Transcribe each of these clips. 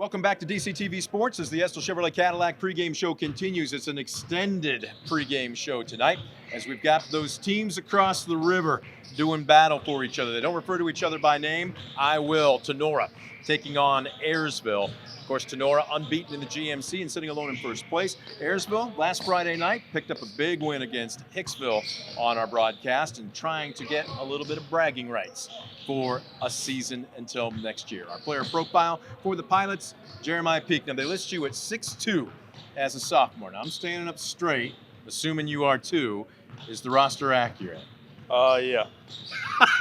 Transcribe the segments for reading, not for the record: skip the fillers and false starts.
Welcome back to DCTV Sports as the Estill Chevrolet Cadillac pregame show continues. It's an extended pregame show tonight as we've got those teams across the river doing battle for each other. They don't refer to each other by name. I will. Tenora taking on Ayersville. Of course, Tenora unbeaten in the GMC and sitting alone in first place. Ayersville, last Friday night, picked up a big win against Hicksville on our broadcast and trying to get a little bit of bragging rights for a season until next year. Our player profile for the Pilots, Jeremiah Peake. Now, they list you at 6'2" as a sophomore. Now, I'm standing up straight, assuming you are too. Is the roster accurate? Yeah.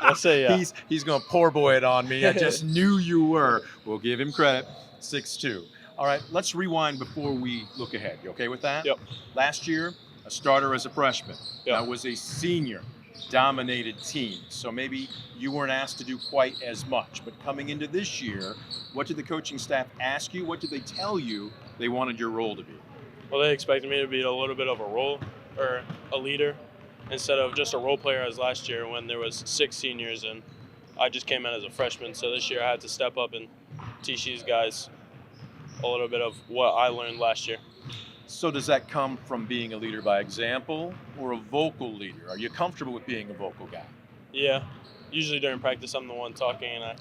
Let's say yeah. He's going to poor boy it on me. I just knew you were. We'll give him credit. 6'2". All right, let's rewind before we look ahead. You okay with that? Yep. Last year, a starter as a freshman. Yep. That was a senior-dominated team. So maybe you weren't asked to do quite as much. But coming into this year, what did the coaching staff ask you? What did they tell you they wanted your role to be? Well, they expected me to be a little bit of a role or a leader instead of just a role player as last year when there was 6 seniors and I just came in as a freshman. So this year I had to step up and teach these guys a little bit of what I learned last year. So does that come from being a leader by example or a vocal leader? Are you comfortable with being a vocal guy? Yeah. Usually during practice I'm the one talking and I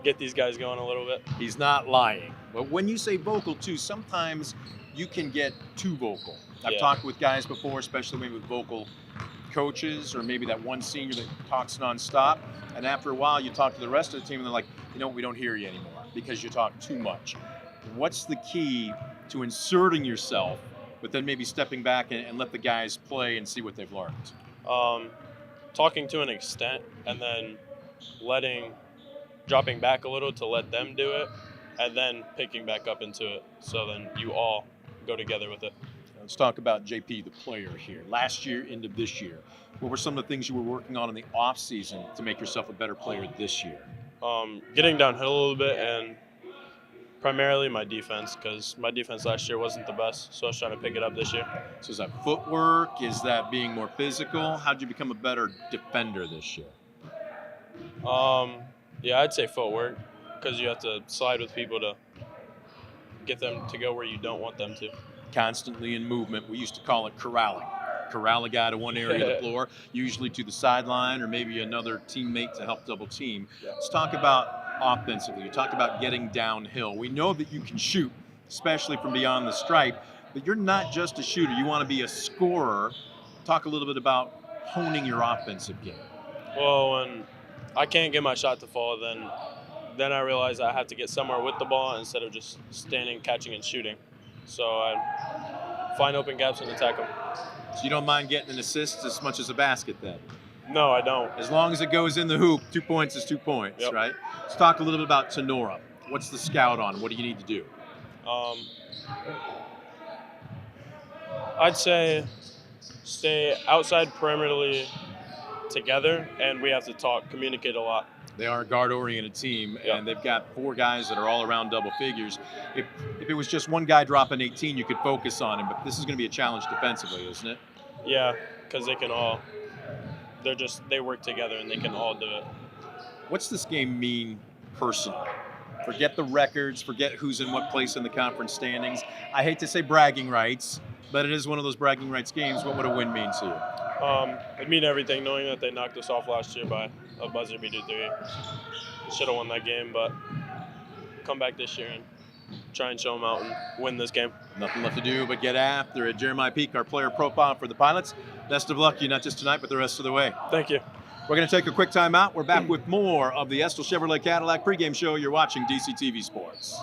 get these guys going a little bit. He's not lying. But when you say vocal too, sometimes you can get too vocal. I've talked with guys before, especially maybe with vocal coaches or maybe that one senior that talks nonstop. And after a while, you talk to the rest of the team and they're like, you know, we don't hear you anymore because you talk too much. What's the key to inserting yourself, but then maybe stepping back and let the guys play and see what they've learned? Talking to an extent and then dropping back a little to let them do it and then picking back up into it. So then you all go together with it. Let's talk about JP, the player here. Last year into this year, what were some of the things you were working on in the off season to make yourself a better player this year? Getting downhill a little bit and primarily my defense, because my defense last year wasn't the best, so I was trying to pick it up this year. So is that footwork? Is that being more physical? How did you become a better defender this year? Yeah, I'd say footwork, because you have to slide with people to get them to go where you don't want them to. Constantly in movement. We used to call it corralling. Corral a guy to one area of the floor, usually to the sideline or maybe another teammate to help double team. Yeah. Let's talk about offensively. You talked about getting downhill. We know that you can shoot, especially from beyond the stripe, but you're not just a shooter. You want to be a scorer. Talk a little bit about honing your offensive game. Well, when I can't get my shot to fall, then I realize I have to get somewhere with the ball instead of just standing, catching, and shooting. So I find open gaps and attack them. So you don't mind getting an assist as much as a basket then? No, I don't. As long as it goes in the hoop, 2 points is 2 points, Yep. right? Let's talk a little bit about Tenora. What's the scout on? What do you need to do? I'd say stay outside perimeterly together, and we have to communicate a lot. They are a guard-oriented team, and they've got 4 guys that are all around double figures. If it was just one guy dropping 18, you could focus on him, but this is going to be a challenge defensively, isn't it? Yeah, because they work together and they can all do it. What's this game mean personally? Forget the records, forget who's in what place in the conference standings. I hate to say bragging rights, but it is one of those bragging rights games. What would a win mean to you? It'd mean everything, knowing that they knocked us off last year by a buzzer beater 3. Should have won that game, but come back this year and try and show them out and win this game. Nothing left to do but get after it. Jeremiah Peake, our player profile for the Pilots. Best of luck to you, not just tonight, but the rest of the way. Thank you. We're going to take a quick time out. We're back with more of the Estill Chevrolet Cadillac pregame show. You're watching DCTV Sports.